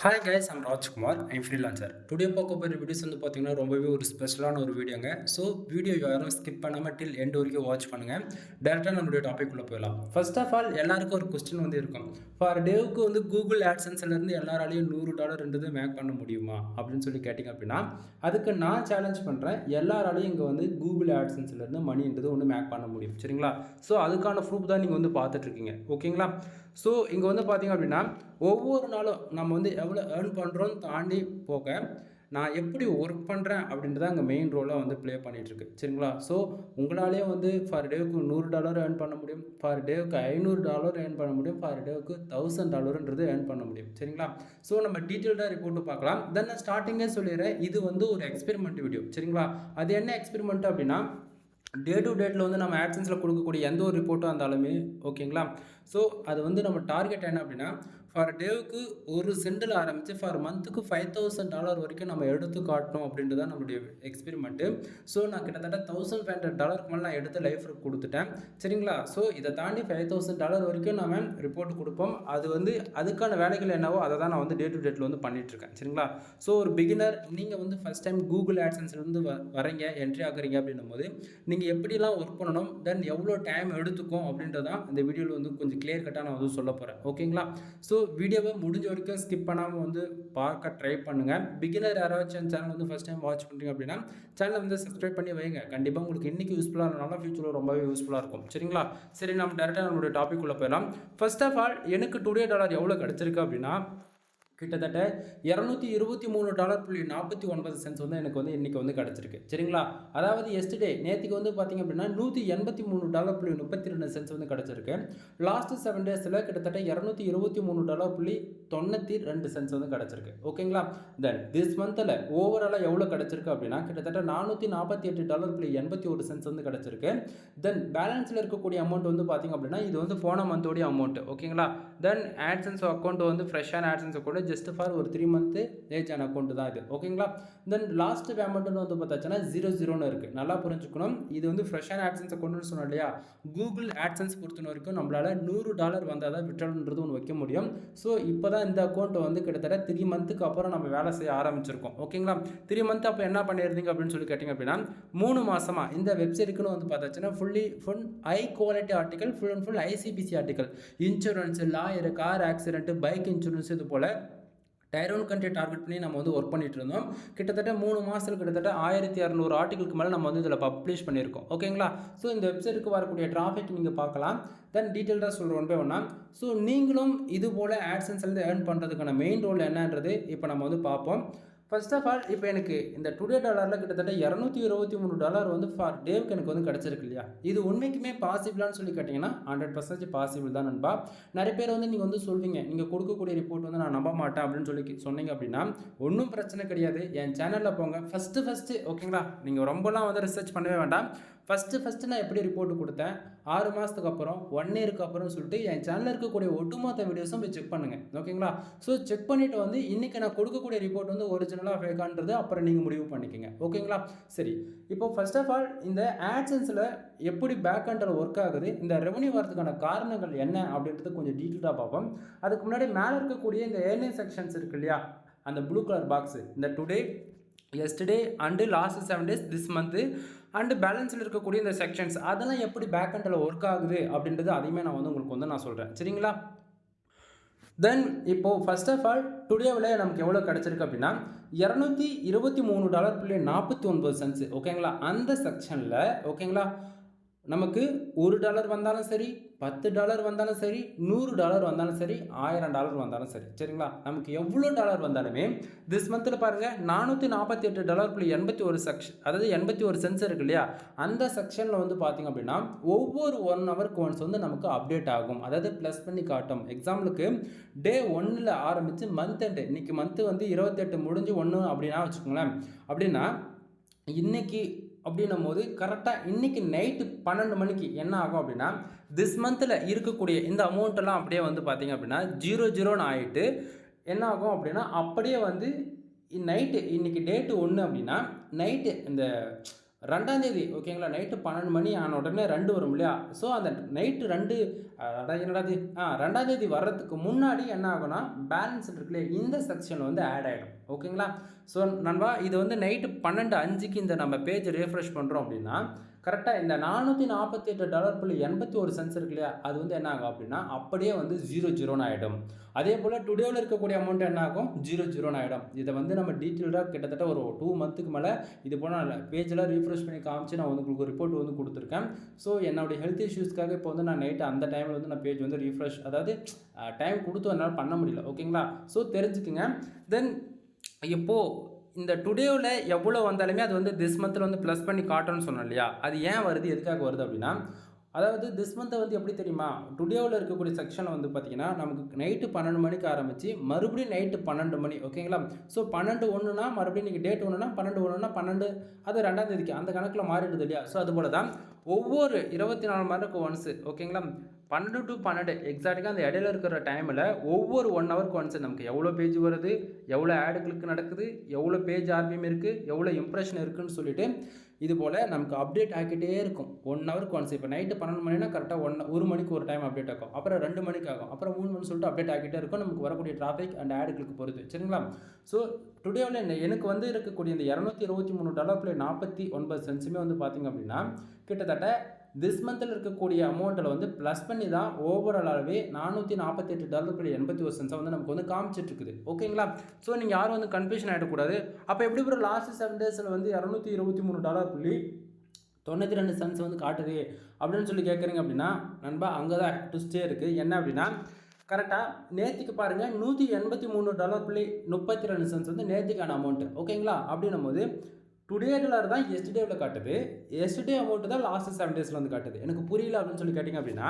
Hi guys, I'm Rajkumar. I'm freelancer. Today பார்க்க போகிற videos வந்து பார்த்தீங்கன்னா ரொம்பவே ஒரு ஸ்பெஷலான ஒரு வீடியோங்க. ஸோ வீடியோ யாரும் ஸ்கிப் பண்ணாமல் டில் எண்ட் வரைக்கும் வாட்ச் பண்ணுங்கள். டேரெக்டாக நம்மளுடைய டாபிக் உள்ள போயிடலாம். ஃபர்ஸ்ட் ஆஃப் ஆல் எல்லாருக்கும் ஒரு கொஸ்டின் வந்து இருக்கும். ஃபார் டேவுக்கு வந்து கூகுள் ஆட்சன்ஸ்லேருந்து எல்லாராலையும் $100 மேக் பண்ண முடியுமா அப்படின்னு சொல்லி கேட்டிங்க அப்படின்னா, அதுக்கு நான் சேலஞ்ச் பண்ணுறேன். எல்லாராலையும் இங்கே வந்து கூகுள் ஆட்சன்ஸ்லேருந்து மணின்றது ஒன்று மேக் பண்ண முடியும். சரிங்களா? ஸோ அதுக்கான ப்ரூஃப் தான் நீங்கள் வந்து பார்த்துட்ருக்கீங்க. ஓகேங்களா? ஸோ இங்கே வந்து பார்த்தீங்க அப்படின்னா, ஒவ்வொரு நாளும் நம்ம வந்து எவ்வளோ ஏர்ன் பண்ணுறோன்னு தாண்டி போக, நான் எப்படி ஒர்க் பண்ணுறேன் அப்படின்றது அங்கே மெயின் ரோலாக வந்து ப்ளே பண்ணிகிட்ருக்கு. சரிங்களா? ஸோ உங்களாலேயே வந்து ஃபார் டேவுக்கு $100 ஏர்ன் பண்ண முடியும், ஃபார் டேவுக்கு $500 ஏர்ன் பண்ண முடியும், ஃபார் டேவுக்கு $1000 ஏர்ன் பண்ண முடியும். சரிங்களா? ஸோ நம்ம டீட்டெயில்டாக ரிப்போர்ட்டு பார்க்கலாம். தென் நான் ஸ்டார்டிங்கே சொல்லிடுறேன், இது வந்து ஒரு எக்ஸ்பெரிமெண்ட் வீடியோ. சரிங்களா? அது என்ன எக்ஸ்பெரிமெண்ட் அப்படின்னா, டே டு டேட்டில் வந்து நம்ம ஆட்சன்ஸில் கொடுக்கக்கூடிய எந்த ஒரு ரிப்போர்ட்டாக இருந்தாலுமே ஓகேங்களா. ஸோ அது வந்து நம்ம டார்கெட் என்ன அப்படின்னா, ஃபார் டேவுக்கு ஒரு சென்டில் ஆரம்பித்து ஃபார் மந்த்துக்கு $5000 வரைக்கும் நம்ம எடுத்து காட்டணும் அப்படின்றது தான் நம்மளுடைய எக்ஸ்பெரிமெண்ட்டு. ஸோ நான் கிட்டத்தட்ட $1500 மேலே நான் எடுத்து லைஃப் கொடுத்துட்டேன். சரிங்களா? ஸோ இதை தாண்டி $5000 வரைக்கும் நம்ம ரிப்போர்ட் கொடுப்போம். அது வந்து அதுக்கான வேலைகள் என்னவோ அதை தான் நான் வந்து டே டு டேட்டில் வந்து பண்ணிகிட்ருக்கேன். சரிங்களா? ஸோ ஒரு பிகினர், நீங்கள் வந்து ஃபஸ்ட் டைம் கூகுள் ஆட்சன்ஸ்லேருந்து வரீங்க, என்ட்ரி ஆகுறீங்க அப்படின்னும் போது நீங்கள் எப்படிலாம் ஒர்க் பண்ணணும், தென் எவ்வளோ டைம் எடுத்துக்கும் அப்படின்றதான் இந்த வீடியோவில் வந்து கொஞ்சம் கிளியர் கட்டாக நான் வந்து சொல்ல போகிறேன். ஓகேங்களா? ஸோ வீடியோவை முடிஞ்ச வரைக்கும் ஸ்கிப் பண்ணாமல் வந்து பார்க்க ட்ரை பண்ணுங்கள். பிகினர் யாராச்சும் சேனல் வந்து ஃபஸ்ட் டைம் வாட்ச் பண்ணுறீங்க அப்படின்னா சேனலை வந்து சப்ஸ்கிரைப் பண்ணி வைங்க. கண்டிப்பாக உங்களுக்கு இன்றைக்கி யூஸ்ஃபுல்லாக இருந்தாலும் ஃபியூச்சரில் ரொம்பவே யூஸ்ஃபுல்லாக இருக்கும். சரிங்களா? சரி, நம்ம டேரெக்டாக நம்மளுடைய டாபிக் உள்ள போயிடலாம். ஃபர்ஸ்ட் ஆஃப் ஆல், எனக்கு $2 எவ்வளோ கிடச்சிருக்கு அப்படின்னா, கிட்டத்தட்ட $223.49 வந்து எனக்கு வந்து இன்றைக்கி வந்து கிடச்சிருக்கு. சரிங்களா? அதாவது எஸ்டர்டே நேற்றுக்கு வந்து பார்த்திங்க அப்படின்னா $183.32 வந்து கிடச்சிருக்கு. லாஸ்ட்டு 7 டேஸில் கிட்டத்தட்ட $223.92 வந்து கிடச்சிருக்கு. ஓகேங்களா? தென் திஸ் மந்தில் ஓவராலாக எவ்வளோ கிடச்சிருக்கு அப்படின்னா, கிட்டத்தட்ட $448.81 வந்து கிடச்சிருக்கு. தென் பேலன்ஸில் இருக்கக்கூடிய அமௌண்ட் வந்து பார்த்திங்க அப்படின்னா, இது வந்து போன மந்தோடைய அமௌண்ட். ஓகேங்களா? தென் ஆட்சன்ஸ் அக்கௌண்ட் வந்து ஃப்ரெஷ்ஷான ஆட்சன்ஸ் அக்கௌண்ட் ஜஸ்ட் ஃபார் ஒரு 3 மந்த் ஏஜ் ஆன அக்கௌண்ட் தான் இது. ஓகேங்களா? தென் லாஸ்ட் பேமெண்ட்னு வந்து பார்த்தாச்சுன்னா 00ன்னு இருக்குது. நல்லா புரிஞ்சுக்கணும். இது வந்து ஃப்ரெஷ்ஷான ஆட்சன்ஸ் அக்கௌண்ட்னு சொன்னோம் இல்லையா? கூகுள் ஆட்சன்ஸ் பொறுத்த வரைக்கும் நம்மளால் $100 வந்தால் தான் விட்ரால்ன்றது ஒன்று வைக்க முடியும். ஸோ இப்போ தான் இந்த அக்கௌண்ட் வந்து கிட்டத்தட்ட 3 மந்த்துக்கு அப்புறம் நம்ம வேலை செய்ய ஆரம்பிச்சிருக்கோம். ஓகேங்களா? 3 மந்த் அப்போ என்ன பண்ணியிருந்தீங்க அப்படின்னு சொல்லி கேட்டிங்க அப்படின்னா, 3 மாதமாக இந்த வெப்சைட்டுக்குன்னு வந்து பார்த்தாச்சுன்னா full high quality article, full and full ICPC article, insurance, lawyer, car accident, bike insurance, இது போல் டயர் 1 கண்ட்ரி டார்கெட் பண்ணி நம்ம வந்து ஒர்க் பண்ணிட்டு இருந்தோம். கிட்டத்தட்ட 3 மாதத்தில் கிட்டத்தட்ட 1200 ஆர்டிகளுக்கு மேலே நம்ம வந்து இதில் பப்ளிஷ் பண்ணியிருக்கோம். ஓகேங்களா? ஸோ இந்த வெப்சைட்டுக்கு வரக்கூடிய டிராஃபிக் நீங்கள் பார்க்கலாம். தென் டீட்டெயில்டாக சொல்கிறோம் ஒன் பை ஒன்னா. ஸோ நீங்களும் இது போல் ஆட்சன்ஸ்லேருந்து ஏர்ன் பண்ணுறதுக்கான மெயின் ரோல் என்னன்றது இப்போ நம்ம வந்து பார்ப்போம். ஃபர்ஸ்ட் ஆஃப் ஆல், இப்போ எனக்கு இந்த $2 கிட்டத்தட்ட $223 வந்து ஃபார் டேவுக்கு எனக்கு வந்து கிடச்சிருக்கு இல்லையா? இது உண்மைக்குமே பாசிபிளான்னு சொல்லி கேட்டிங்கன்னா 100% பாசிபிள் தான் நண்பா. நிறைய பேர் வந்து நீங்கள் வந்து சொல்வீங்க, நீங்கள் கொடுக்கக்கூடிய ரிப்போர்ட் வந்து நான் நம்ப மாட்டேன் அப்படின்னு சொல்லி சொன்னீங்க அப்படின்னா ஒன்றும் பிரச்சனை கிடையாது. என் சேனலில் போங்க. ஃபஸ்ட்டு ஓகேங்களா? நீங்கள் ரொம்பலாம் வந்து ரிசர்ச் பண்ணவே வேண்டாம். ஃபஸ்ட்டு நான் எப்படி ரிப்போர்ட் கொடுத்தேன், 6 மாதத்துக்கு அப்புறம், 1 இயருக்கு அப்புறம் சொல்லிட்டு என் சேனலில் இருக்கக்கூடிய ஒட்டுமொத்த வீடியோஸும் போய் செக் பண்ணுங்கள். ஓகேங்களா? ஸோ செக் பண்ணிவிட்டு வந்து இன்றைக்கி நான் கொடுக்கக்கூடிய ரிப்போர்ட் வந்து ஒரிஜினலாக ஃபேக்கான்றது அப்புறம் நீங்கள் முடிவு பண்ணிக்கோங்க. ஓகேங்களா? சரி, இப்போ ஃபர்ஸ்ட் ஆஃப் ஆல், இந்த ஆட்சன்ஸில் எப்படி பேக் எண்டில் ஒர்க் ஆகுது, இந்த ரெவன்யூ வரதுக்கான காரணங்கள் என்ன அப்படின்றது கொஞ்சம் டீட்டெயிலாக பார்ப்போம். அதுக்கு முன்னாடி மேலே இருக்கக்கூடிய இந்த ஏர்னிங் செக்ஷன்ஸ் இருக்கு இல்லையா, அந்த ப்ளூ கலர் பாக்ஸு, இந்த today, yesterday and last 7 days, this month and பேலன்ஸில் இருக்கக்கூடிய இந்த செக்ஷன்ஸ் அதெல்லாம் எப்படி பேக் எண்டில் ஒர்க் ஆகுது அப்படின்றது அதையுமே நான் வந்து உங்களுக்கு வந்து நான் சொல்கிறேன். சரிங்களா? தென் இப்போது ஃபர்ஸ்ட் ஆஃப் ஆல், டுடேவில் நமக்கு எவ்வளோ கிடச்சிருக்கு அப்படின்னா $223.49. ஓகேங்களா? அந்த செக்ஷனில் ஓகேங்களா, நமக்கு $1 வந்தாலும் சரி, $10 வந்தாலும் சரி, $100 வந்தாலும் சரி, $1000 வந்தாலும் சரி. சரிங்களா? நமக்கு எவ்வளோ டாலர் வந்தாலுமே திஸ் மந்தில் பாருங்கள், $448.81 செக்ஷன், அதாவது 81 சென்ஸ் இருக்கு இல்லையா, அந்த செக்ஷனில் வந்து பார்த்திங்க அப்படின்னா ஒவ்வொரு 1 ஹவருக்கு ஒன்ஸ் வந்து நமக்கு அப்டேட் ஆகும். அதாவது ப்ளஸ் பண்ணி காட்டும். எக்ஸாம்பிளுக்கு டே 1ல் ஆரம்பித்து மந்த் எண்டு, இன்றைக்கி மந்த்து வந்து 28 முடிஞ்சு 1 அப்படின்னா வச்சுக்கோங்களேன். அப்படின்னா இன்றைக்கி அப்படின்னும் போது கரெக்டாக இன்றைக்கி நைட்டு 12 மணிக்கு என்ன ஆகும் அப்படின்னா, திஸ் மந்தில் இருக்கக்கூடிய இந்த அமௌண்ட்டெல்லாம் அப்படியே வந்து பார்த்திங்க அப்படின்னா 00ன்னு ஆகிட்டு என்ன ஆகும் அப்படின்னா, அப்படியே வந்து நைட்டு இன்றைக்கி டேட்டு 1 அப்படின்னா நைட்டு இந்த 2ஆம் தேதி ஓகேங்களா, நைட்டு 12 மணி ஆன உடனே 2 வரும் இல்லையா? ஸோ அந்த நைட்டு 2 அட என்னடா இது 2ஆம் தேதி வர்றதுக்கு முன்னாடி என்ன ஆகும்னா, பேலன்ஸ் இருக்கு இல்லையா, இந்த செக்ஷன் வந்து ஆட் ஆயிடும். ஓகேங்களா? ஸோ நண்பா இது வந்து நைட்டு 12:05க்கு இந்த நம்ம பேஜ் ரிஃப்ரெஷ் பண்ணுறோம் அப்படின்னா, கரெக்ட்டா இந்த $448.81 இருக்கு இல்லையா? அது வந்து என்ன ஆகும் அப்படின்னா, அப்படியே வந்து 00ன்னு ஆயிடும். அதேபோல டுடேல இருக்கக்கூடிய அமௌண்ட் என்ன ஆகும்? 00ன்னு ஆயிடும். இத வந்து நம்ம டீட்டெயில்டா கிட்டத்தட்ட ஒரு 2 மந்த்துக்கு மேல இது போல பேஜெல்லாம் ரீஃப்ரெஷ் பண்ணி காமிச்சு நான் வந்து உங்களுக்கு ஒரு ரிப்போர்ட் வந்து கொடுத்துருக்கேன். ஸோ என்னுடைய ஹெல்த் இஷ்யூஸ்க்காக இப்போ வந்து நான் நைட்டு அந்த டைமில் வந்து நான் பேஜ் வந்து ரீஃப்ரெஷ் அதாவது டைம் கொடுத்து என்னால் பண்ண முடியல. ஓகேங்களா? ஸோ தெரிஞ்சுக்குங்க. தென் இப்போது இந்த டுடேவில் எவ்வளோ வந்தாலுமே அது வந்து திஸ் மந்தில் வந்து ப்ளஸ் பண்ணி காட்டும்னு சொன்னோம் இல்லையா? அது ஏன் வருது, எதுக்காக வருது அப்படின்னா, அதாவது திஸ் மந்த்தை வந்து எப்படி தெரியுமா, டுடேவில் இருக்கக்கூடிய செக்ஷன் வந்து பார்த்தீங்கன்னா நமக்கு நைட்டு 12 மணிக்கு ஆரம்பித்து மறுபடியும் நைட்டு 12 மணி. ஓகேங்களா? ஸோ 12:01னா மறுபடியும் நீங்கள் டேட் 1னா 12:01னா 12 அது 2ஆம் தேதிக்கு அந்த கணக்கில் மாறிடுது இல்லையா? ஸோ அதுபோல தான் ஒவ்வொரு 24 மணி நேரத்துக்கு ஒன்ஸு ஓகேங்களா, 12 to 12 எக்ஸாக்டாக அந்த இடையில இருக்கிற டைமில் ஒவ்வொரு 1 ஹவருக்கு ஒன்ஸ் நமக்கு எவ்வளோ பேஜ் வருது, எவ்வளோ ஆடு கிளிக் நடக்குது, எவ்வளோ பேஜ் ஆர்பிஎம் இருக்குது, எவ்வளோ இம்ப்ரெஷன் இருக்குதுன்னு சொல்லிட்டு இது போல் நமக்கு அப்டேட் ஆகிக்கிட்டே இருக்கும் 1 ஹவருக்கு ஒன்ஸ். இப்போ நைட்டு 12 மணினா கரெக்டாக 1 மணிக்கு ஒரு டைம் அப்டேட் ஆகும், அப்புறம் 2 மணிக்கு ஆகும், அப்புறம் 3 மணின்னு சொல்லிட்டு அப்டேட் ஆகிட்டே இருக்கும் நமக்கு வரக்கூடிய டிராஃபிக் அண்ட் ஆடு கிளிக் பொறுத்து. சரிங்களா? ஸோ டுடேவில் எனக்கு வந்து இருக்கக்கூடிய இந்த $223.49 வந்து பார்த்திங்க அப்படின்னா கிட்டத்தட்ட திஸ் மந்தில் இருக்கக்கூடிய அமௌண்ட்டில் வந்து ப்ளஸ் பண்ணி தான் ஓவராலாகவே $448.81 வந்து நமக்கு வந்து காமிச்சிட்ருக்குது. ஓகேங்களா? ஸோ நீங்கள் யாரும் வந்து கன்ஃபியூஷன் ஆகிடக்கூடாது. அப்போ எப்படி ஒரு லாஸ்ட் 7 டேஸில் வந்து $223.92 வந்து காட்டுது அப்படின்னு சொல்லி கேட்குறீங்க அப்படின்னா, நண்பா அங்கே தான் ட்விஸ்டே இருக்குது. என்ன அப்படின்னா, கரெக்டாக நேற்றுக்கு பாருங்கள் $183.32 வந்து நேற்றுக்கான அமௌண்ட்டு. ஓகேங்களா? அப்படின்னும் போது டுடே டாலர் தான் எஸ்டர்டேவில் காட்டுது, எஸ்டர்டே அமௌண்ட்டு தான் லாஸ்ட் 7 டேஸில் வந்து காட்டுது. எனக்கு புரியல அப்படின்னு சொல்லி கேட்டிங்க அப்படின்னா,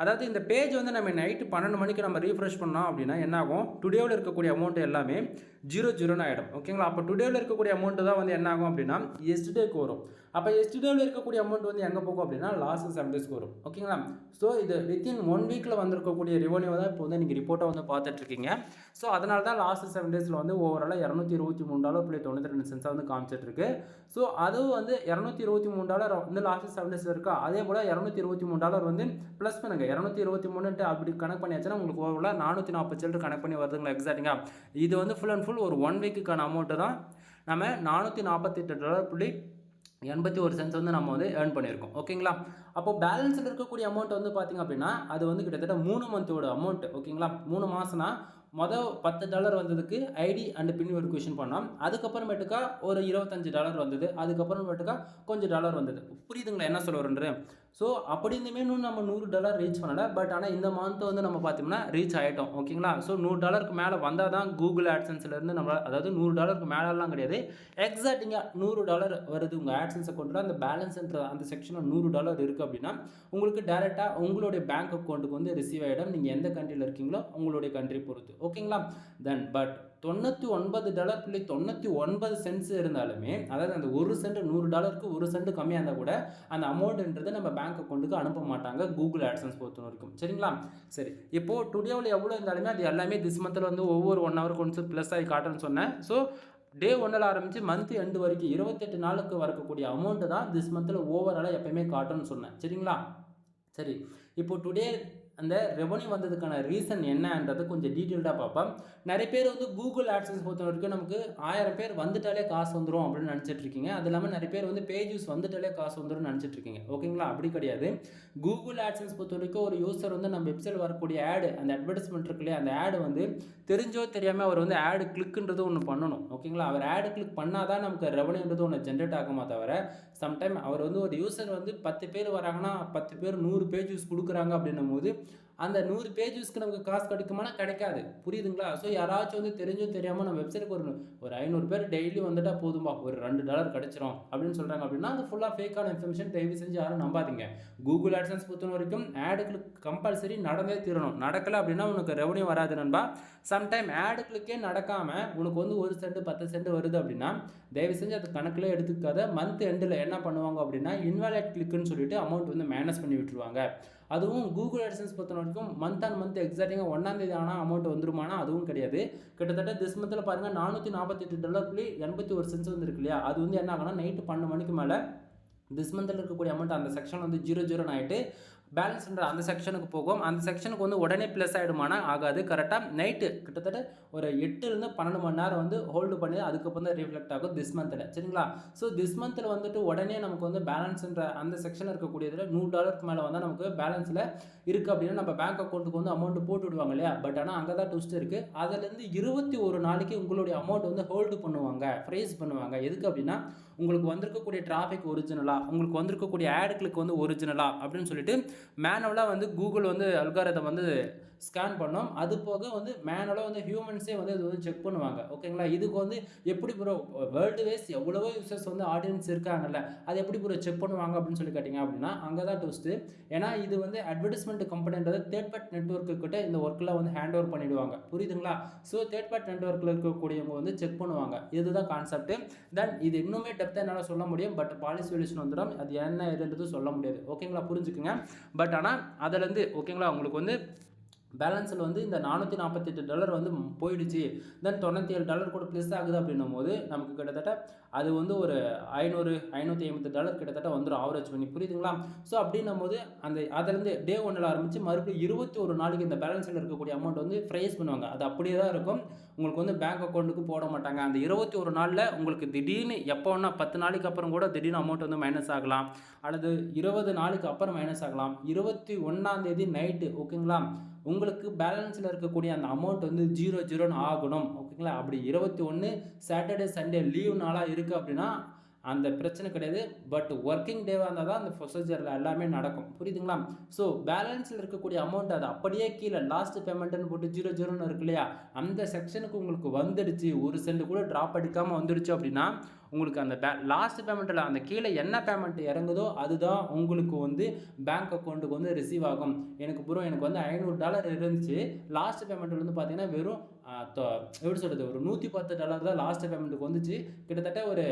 அதாவது இந்த பேஜ் வந்து நம்ம நைட்டு 12 மணிக்கு நம்ம ரீஃப்ரெஷ் பண்ணோம் அப்படின்னா என்ன ஆகும், டுடேவில் இருக்கக்கூடிய அமௌண்ட் எல்லாமே 00ன்னு ஆகிடும். ஓகேங்களா? அப்போ டுடேவில் இருக்கக்கூடிய அமௌண்ட்டு தான் வந்து என்ன ஆகும் அப்படின்னா எஸ்டர்டேக்கு வரும். அப்போ எஸ்டர்டேவில் இருக்கக்கூடிய அமௌண்ட் வந்து எங்கே போகும் அப்படின்னா லாஸ்ட் 7 டேஸ்க்கு வரும். ஓகேங்களா? ஸோ இது வித்தின் 1 வீக்கில் வந்திருக்கக்கூடிய ரெவன்யூ தான் இப்போ வந்து நீங்கள் ரிப்போர்ட்டை வந்து பார்த்துட்ருக்கீங்க. ஸோ அதனால தான் லாஸ்ட் 7 டேஸில் வந்து ஓவராலாக $223.92 வந்து காமிச்சிட்ருக்கு. ஸோ அதுவும் வந்து $223 வந்து லாஸ்ட் 7 டேஸில் இருக்கா, அதே போல் $223 வந்து ப்ளஸ் பண்ணுங்கள். 223 அப்படி கணக்கு பண்ணியாச்சுன்னா உங்களுக்கு ஓவராலாக 440 கணக்கு பண்ணி வருதுங்களா எக்ஸாக்ட்டுங்க. இது வந்து ஃபுல் அண்ட் ஃபுல் ஒரு 1 வீக்குக்கான அமௌண்ட்டு தான் நம்ம $448.81 வந்து நம்ம வந்து ஏர்ன் பண்ணியிருக்கோம். ஓகேங்களா? அப்போது பேலன்ஸில் இருக்கக்கூடிய அமௌண்ட் வந்து பார்த்திங்க அப்படின்னா அது வந்து கிட்டத்தட்ட 3 மந்தோட அமௌண்ட். ஓகேங்களா? 3 மாதம்னா மொதல் $10 வந்ததுக்கு ஐடி அண்ட் பின் வெரிஃபிகேஷன் பண்ணோம். அதுக்கப்புறமேட்டுக்கா ஒரு $25 வந்தது. அதுக்கப்புறமேட்டுக்கா கொஞ்சம் டாலர் வந்தது. புரியுதுங்களா என்ன சொல்ல வரேன்னு? ஸோ அப்படி இருந்துமே இன்னும் நம்ம $100 ரீச் பண்ணலை. பட் ஆனால் இந்த மந்த் வந்து நம்ம பார்த்தோம்னா ரீச் ஆகிட்டோம். ஓகேங்களா? ஸோ $100க்கு மேலே வந்தால் தான் கூகுள் ஆட்சன்ஸ்லேருந்து நம்ம அதாவது $100க்கு மேலெலாம் கிடையாது, எக்ஸாக்டிங்காக $100 வருது உங்கள் ஆட்சன்ஸ் அக்கௌண்ட்டில். அந்த பேலன்ஸ்ன்ற அந்த செக்ஷனில் $100 இருக்குது அப்படின்னா உங்களுக்கு டேரெக்டாக உங்களுடைய பேங்க் அக்கௌண்ட்டுக்கு வந்து ரிசீவ் ஆகிடும். நீங்கள் எந்த கண்ட்ரியில் இருக்கீங்களோ உங்களுடைய கண்ட்ரி பொறுத்து. ஓகேங்களா? தென் பட் $99.99 இருந்தாலுமே, அதாவது அந்த 1 சென்ட் $100க்கு 1 சென்ட் கம்மியாக இருந்தால் கூட அந்த அமௌண்ட்ன்றது நம்ம பேங்க் அக்கௌண்ட்டுக்கு அனுப்ப மாட்டாங்க கூகுள் ஆட்சன்ஸ் பொறுத்த வரைக்கும். சரிங்களா? சரி, இப்போது டுடேவில் எவ்வளோ இருந்தாலுமே அது எல்லாமே திஸ் மந்தில் வந்து ஒவ்வொரு 1 ஹவருக்கு ஒன்ஸ் ப்ளஸ் ஆகி காட்டுன்னு சொன்னேன். ஸோ டே 1ல் ஆரம்பித்து மந்த் எண்டு வரைக்கும் 28 நாளுக்கு வரக்கூடிய அமௌண்ட்டு தான் திஸ் மந்தில் ஓவராலாக எப்போயுமே காட்டுன்னு சொன்னேன். சரிங்களா? சரி, இப்போ டுடே அந்த ரெவன்யூ வந்ததுக்கான ரீசன் என்னன்றது கொஞ்சம் டீட்டெயில்டாக பார்ப்போம். நிறைய பேர் வந்து கூகுள் ஆட்சன்ஸ் பொறுத்த வரைக்கும் நமக்கு 1000 பேர் வந்துட்டாலே காசு வந்துடும் அப்படின்னு நினச்சிட்ருக்கீங்க. அது இல்லாமல் நிறைய பேர் வந்து பேஜஸ் வந்துட்டாலே காசு வந்துடும் நினச்சிட்ருக்கீங்க. ஓகேங்களா? அப்படி கிடையாது. கூகுள் ஆட்சன்ஸ் பொறுத்த வரைக்கும் ஒரு யூசர் வந்து நம்ம வெப்சைட் வரக்கூடிய ஆடு, அந்த அட்வர்டைஸ்மெண்ட் இருக்குல்லையே, அந்த ஆடு வந்து தெரிஞ்சோ தெரியாமல் அவர் வந்து ஆடு கிளிக்குன்றது ஒன்று பண்ணணும். ஓகேங்களா? அவர் ஆடு கிளிக் பண்ணால் தான் நமக்கு ரெவன்யூன்றது ஒன்று ஜென்ரேட் ஆகுமா தவிர, சம்டைம் அவர் வந்து ஒரு யூசர் வந்து 10 பேர் வராங்கன்னா 10 பேர் 100 பேஜஸ் கொடுக்குறாங்க அப்படின்னும் போது அந்த 100 பேஜஸ்க்கு நமக்கு காசு கிடைக்குமானா கிடைக்காது. புரியுதுங்களா? ஸோ யாராச்சும் வந்து தெரிஞ்சும் தெரியாமல் நம்ம வெப்சைட்டுக்கு ஒரு 500 பேர் டெய்லி வந்துட்டால் போதும்பா, ஒரு $2 கிடச்சிரும் அப்படின்னு சொல்கிறாங்க அப்படின்னா அது ஃபுல்லாக ஃபேக்கான இன்ஃபர்மேஷன். தயவு செஞ்சு யாரும் நம்பாதீங்க. கூகுள் ஆட்சன்ஸ் பொறுத்த வரைக்கும் ஆடுகளுக்கு கம்பல்சரி நடந்தே தீரணும். நடக்கலை அப்படின்னா உனக்கு ரெவன்யூ வராது நண்பா. சம்டைம் ஆடுகளுக்கே நடக்காமல் உனக்கு வந்து 1 சென்ட் 10 சென்ட் வருது அப்படின்னா தயவு செஞ்சு அது கணக்கில் எடுத்துக்காத. மந்த் எண்டில் என்ன பண்ணுவாங்க அப்படின்னா இன்வாலிட் கிளிக்குன்னு சொல்லிட்டு அமௌண்ட் வந்து மைனஸ் பண்ணி விட்டுருவாங்க. அதுவும் கூகுள் ஆட்சன்ஸ் பொறுத்த வரைக்கும் மந்த் ஆன் மந்த் எக்ஸாக்டாக 1ஆம் தேதி ஆனால் அமௌண்ட் வந்துருமானா அதுவும் கிடையாது. கிட்டத்தட்ட திஸ் மந்தில் பாருங்கள் $448.81 வந்து இருக்கு இல்லையா, அது வந்து என்ன ஆகுனா நைட்டு 12 மணிக்கு மேலே திஸ் மந்தில் இருக்கக்கூடிய அமௌண்ட் அந்த செக்ஷன் வந்து 0 ஆகிட்டு பேலன்ஸ்ன்ற அந்த செக்ஷனுக்கு போகும். அந்த செக்ஷனுக்கு வந்து உடனே ப்ளஸ் ஆகிடுமானா ஆகாது. கரெக்டாக நைட்டு கிட்டத்தட்ட ஒரு 8லேருந்து 12 மணி நேரம் வந்து ஹோல்டு பண்ணி அதுக்கப்புறம் தான் ரிஃப்ளெக்ட் ஆகும் திஸ் மந்தில். சரிங்களா? ஸோ திஸ் மந்தில் வந்துட்டு உடனே நமக்கு வந்து பேலன்ஸ்ன்ற அந்த செக்ஷன் இருக்கக்கூடியதில் $100 மேலே வந்தால் நமக்கு பேலன்ஸில் இருக்குது அப்படின்னா நம்ம பேங்க் அக்கௌண்ட்டுக்கு வந்து அமௌண்ட் போட்டு விடுவாங்க இல்லையா? பட் ஆனால் அங்கே தான் ட்விஸ்ட் இருக்குது. அதுலேருந்து 21 நாளைக்கு உங்களுடைய அமௌண்ட் வந்து ஹோல்டு பண்ணுவாங்க, ஃப்ரீஸ் பண்ணுவாங்க. எதுக்கு அப்படின்னா உங்களுக்கு வந்திருக்கக்கூடிய டிராஃபிக் ஒரிஜினலா, உங்களுக்கு வந்திருக்கக்கூடிய ஆட் கிளிக் வந்து ஒரிஜினலா அப்படின்னு சொல்லிட்டு மேனுவலாக வந்து கூகுள் வந்து அல்காரிதம் வந்து ஸ்கேன் பண்ணோம். அது போக வந்து மேனுவலாக வந்து ஹியூமன்ஸே வந்து இது வந்து செக் பண்ணுவாங்க. ஓகேங்களா? இதுக்கு வந்து எப்படி ப்ரோ வேர்ல்டு வைஸ் எவ்வளவோ யூசர்ஸ் வந்து ஆடியன்ஸ் இருக்காங்கல்ல, அது எப்படி ப்ரோ செக் பண்ணுவாங்க அப்படின்னு சொல்லி கேட்டிங்க அப்படின்னா அங்கே தான் ட்விஸ்ட்டு. ஏன்னா இது வந்து அட்வர்டைஸ்மெண்ட் கம்பெனின்றது தேர்ட் பார்ட்டி நெட்வொர்க்கு கிட்ட இந்த ஒர்க்கில் வந்து ஹேண்ட் ஓவர் பண்ணிவிடுவாங்க. புரியுதுங்களா? ஸோ தேர்ட் பார்ட்டி நெட்வொர்க்கில் இருக்கக்கூடியவங்க வந்து செக் பண்ணுவாங்க. இதுதான் கான்செப்ட். தென் இது இன்னுமே டெப்த்தாக என்னால் சொல்ல முடியும். பட் பாலிசி சொல்யூஷன் வந்துடும். அது என்ன எதுன்றது சொல்ல முடியாது. ஓகேங்களா? புரிஞ்சுக்குங்க. பட் ஆனால் அதுலேருந்து ஓகேங்களா உங்களுக்கு வந்து பேலன்ஸில் வந்து இந்த $448 வந்து போயிடுச்சு. தென் $97 கூட ப்ளஸ் ஆகுது அப்படின்னும் போது நமக்கு கிட்டத்தட்ட அது வந்து ஒரு $550 கிட்டத்தட்ட வந்துடும் ஆவரேஜ் பண்ணி. புரியுதுங்களா? ஸோ அப்படின்னும் போது அந்த அதுலேருந்து டே 1 ஆரம்பித்து மறுபடியும் 21 நாளைக்கு இந்த பேலன்ஸில் இருக்கக்கூடிய அமௌண்ட் வந்து ஃப்ரைஸ் பண்ணுவாங்க. அது அப்படியே தான் இருக்கும். உங்களுக்கு வந்து பேங்க் அக்கௌண்ட்டுக்கு போட மாட்டாங்க. அந்த 21 நாளில் உங்களுக்கு திடீர்னு எப்போன்னா 10 நாளைக்கு அப்புறம் கூட திடீர்னு அமௌண்ட் வந்து மைனஸ் ஆகலாம், அல்லது 20 நாளைக்கு அப்புறம் மைனஸ் ஆகலாம். 21 நைட்டு ஓகேங்களா உங்களுக்கு பேலன்ஸில் இருக்கக்கூடிய அந்த அமௌண்ட் வந்து 0 ஆகணும். ஓகேங்களா? அப்படி 21 சாட்டர்டே சண்டே லீவ் நாளாக இருக்குது அப்படின்னா அந்த பிரச்சனை கிடையாது. பட் ஒர்க்கிங் டேவாக இருந்தால் தான் அந்த ப்ரொசீஜரில் எல்லாமே நடக்கும். புரியுதுங்களா? ஸோ பேலன்ஸில் இருக்கக்கூடிய அமௌண்ட் அது அப்படியே கீழே லாஸ்ட் பேமெண்ட்டுன்னு போட்டு 0 இருக்கு இல்லையா, அந்த செக்ஷனுக்கு உங்களுக்கு வந்துடுச்சு, ஒரு சென்ட் கூட ட்ராப் அடிக்காமல் வந்துடுச்சு அப்படின்னா உங்களுக்கு அந்த லாஸ்ட் பேமெண்ட்டில் அந்த கீழே என்ன பேமெண்ட் இறங்குதோ அதுதான் உங்களுக்கு வந்து பேங்க் அக்கௌண்ட்டுக்கு வந்து ரிசீவ் ஆகும். எனக்கு வந்து $500 இருந்துச்சு. லாஸ்ட் பேமெண்ட்டில் வந்து பார்த்தீங்கன்னா வெறும் எப்படி சொல்கிறது, ஒரு $110 தான் லாஸ்ட் பேமெண்ட்டுக்கு வந்துச்சு. கிட்டத்தட்ட ஒரு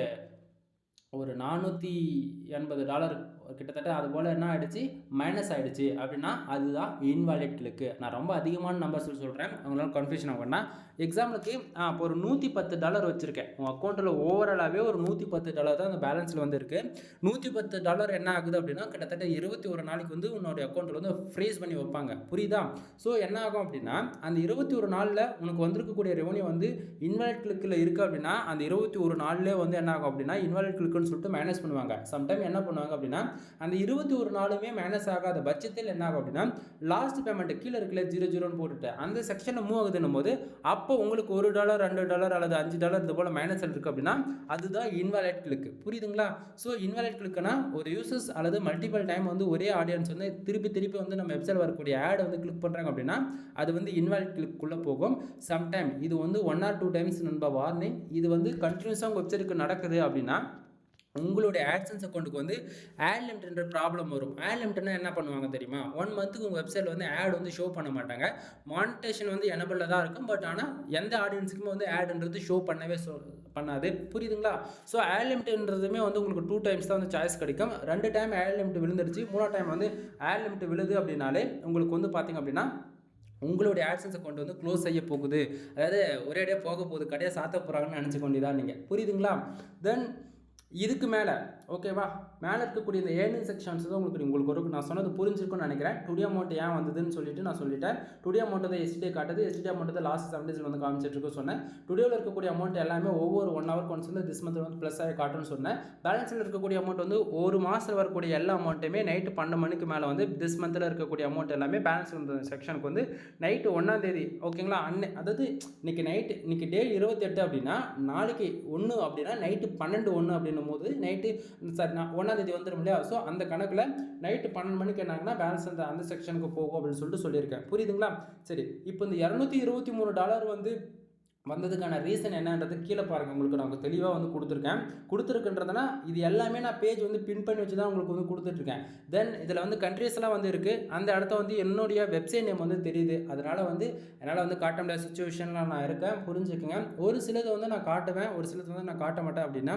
$480 கிட்டத்தட்ட அது போல் என்ன ஆகிடுச்சு, மைனஸ் ஆகிடுச்சு. அப்படின்னா அதுதான் இன்வாலிட் கிளிக்கு. நான் ரொம்ப அதிகமான நம்பர்ஸ் சொல்கிறேன், அவங்களால கன்ஃபியூஷன் ஆகும்னா எக்ஸாம்பிளுக்கு இப்போ ஒரு $110 வச்சுருக்கேன். உங்கள் அக்கௌண்ட்டில் ஓவராலாகவே ஒரு $110 தான் அந்த பேலன்ஸில் வந்து இருக்குது. $110 என்ன ஆகுது அப்படின்னா கிட்டத்தட்ட 21 நாளைக்கு வந்து உன்னோடைய அக்கௌண்ட்டில் வந்து ஃப்ரீஸ் பண்ணி வைப்பாங்க. புரியுதா? ஸோ என்ன ஆகும் அப்படின்னா அந்த 21 நாளில் உனக்கு வந்திருக்கக்கூடிய ரெவன்யூ வந்து இன்வாலிட் கிளிக்கில் இருக்குது அப்படின்னா அந்த 21 நாள்லேயே வந்து என்ன ஆகும் அப்படின்னா இன்வாலிட் கிளிக்குன்னு சொல்லிட்டு மைனஸ் பண்ணுவாங்க. சம்டைம் என்ன பண்ணுவாங்க அப்படின்னா அந்த 21 நாளுமே மைனஸ் ஆகாத பட்சத்தில் என்ன ஆகும் அப்படின்னா லாஸ்ட் பேமெண்ட் கீழே இருக்கல 0 போட்டுட்டு அந்த செக்ஷனில் மூவ் ஆகுதுன்னும் போது அப்போ உங்களுக்கு $1 $2 அல்லது $5 இது போல் மைனஸ் இருக்குது அப்படின்னா அதுதான் இன்வாலிட் கிளிக்கு. புரியுதுங்களா? ஸோ இன்வாலிட் கிளிக்குனா ஒரு யூசர்ஸ் அல்லது மல்டிபிள் டைம் வந்து ஒரே ஆடியன்ஸ் வந்து திருப்பி வந்து நம்ம வெப்சைட் வரக்கூடிய ஆட் வந்து கிளிக் பண்ணுறாங்க அப்படின்னா அது வந்து இன்வாலிட் கிளிக்குள்ளே போகும். சம்டைம் இது வந்து 1 or 2 times நண்பா வார்னிங். இது வந்து கண்டினியூஸாக உங்கள் வெப்சைட்டுக்கு நடக்குது அப்படின்னா உங்களுடைய ஆட்சன்ஸ் அக்கௌண்ட்டுக்கு வந்து ஆட் லிமிட்ன்ற ப்ராப்ளம் வரும். ஆட் லிமிட்னா என்ன பண்ணுவாங்க தெரியுமா? 1 மந்த்துக்கு உங்கள் வெப்சைட்டில் வந்து ஆட் வந்து ஷோ பண்ண மாட்டாங்க. மானிட்டேஷன் வந்து எனபிளில் தான் இருக்கும். பட் ஆனால் எந்த ஆடியன்ஸுக்குமே வந்து ஆட்ன்றது ஷோ பண்ணாது. புரியுதுங்களா? ஸோ ஆட் லிமிட்ன்றதுமே வந்து உங்களுக்கு 2 times தான் வந்து சாய்ஸ் கிடைக்கும். 2 டைம் ஆட் லிமிட் விழுந்துருச்சு, 3ஆவது டைம் வந்து ஆட் லிமிட் விழுது அப்படின்னாலே உங்களுக்கு வந்து பார்த்திங்க அப்படின்னா உங்களுடைய ஆட்சன்ஸ் அக்கௌண்ட் வந்து க்ளோஸ் செய்ய போகுது, அதாவது ஒரேடியாக போக போகுது, கடையாக சாத்த போகிறாங்கன்னு நினச்சிக்க வேண்டியதான் நீங்கள். புரியுதுங்களா? தென் இதுக்கு மேலே ஓகேவா மேலே இருக்கக்கூடிய இந்த ஏர்னிங் செக்ஷன்ஸ் தான் உங்களுக்கு ஒரு நான் சொன்னது புரிஞ்சிருக்குன்னு நினைக்கிறேன். டுடே அமௌண்ட் ஏன் வந்ததுன்னு சொல்லிட்டு நான் சொல்லிட்டேன். டுடே அமௌண்ட் தான் எஸ்டே காட்டுது. எஸ்டே அமௌண்ட் தான் லாஸ்ட் 7 days வந்து காமிச்சிட்டு சொன்னேன். டுடேவில் இருக்கக்கூடிய அமௌண்ட் எல்லாமே ஒவ்வொரு 1 hour ஒன்ஸ் வந்து திஸ் மந்த் வந்து ப்ளஸ் ஆகி காட்டுன்னு சொன்னேன். பேலன்ஸில் இருக்கக்கூடிய அமௌண்ட் வந்து ஒரு மாதத்தில் வரக்கூடிய எல்லா அமௌண்ட்டுமே நைட்டு 12 மணிக்கு மேலே வந்து திஸ் மந்தில் இருக்கக்கூடிய அமௌண்ட் எல்லாமே பேலன்ஸ் செக்ஷனுக்கு வந்து நைட்டு 1ஆம் தேதி ஓகேங்களா அதாவது இன்னைக்கு டே 28 அப்படின்னா நாளைக்கு 1 அப்படின்னா நைட்டு 12 அப்படின்னும் போது நைட்டு சாரி 1ஆம் தேதி வந்துடும் இல்லையா? ஸோ அந்த கணக்கில் நைட்டு 12 மணிக்கு என்னாங்கன்னா பேலன்ஸ் அந்த செக்ஷனுக்கு போகும் அப்படின்னு சொல்லிட்டு சொல்லியிருக்கேன். புரியுதுங்களா? சரி, இப்போ இந்த $223 வந்து வந்ததுக்கான ரீசன் என்னன்றது கீழே பாருங்கள். உங்களுக்கு நான் தெளிவாக வந்து கொடுத்துருக்குன்றதுனா இது எல்லாமே நான் பேஜ் வந்து பின் பண்ணி வச்சு தான் உங்களுக்கு வந்து கொடுத்துட்ருக்கேன். தென் இதில் வந்து கண்ட்ரீஸ்லாம் வந்து இருக்குது. அந்த இடத்த வந்து என்னுடைய வெப்சைட் நேம் வந்து தெரியுது. அதனால் வந்து என்னால் வந்து காட்ட முடியாத சுச்சுவேஷனில் நான் இருக்கேன். புரிஞ்சுக்குங்க. ஒரு சிலது வந்து நான் காட்டுவேன், ஒரு சிலது வந்து நான் காட்ட மாட்டேன். அப்படின்னா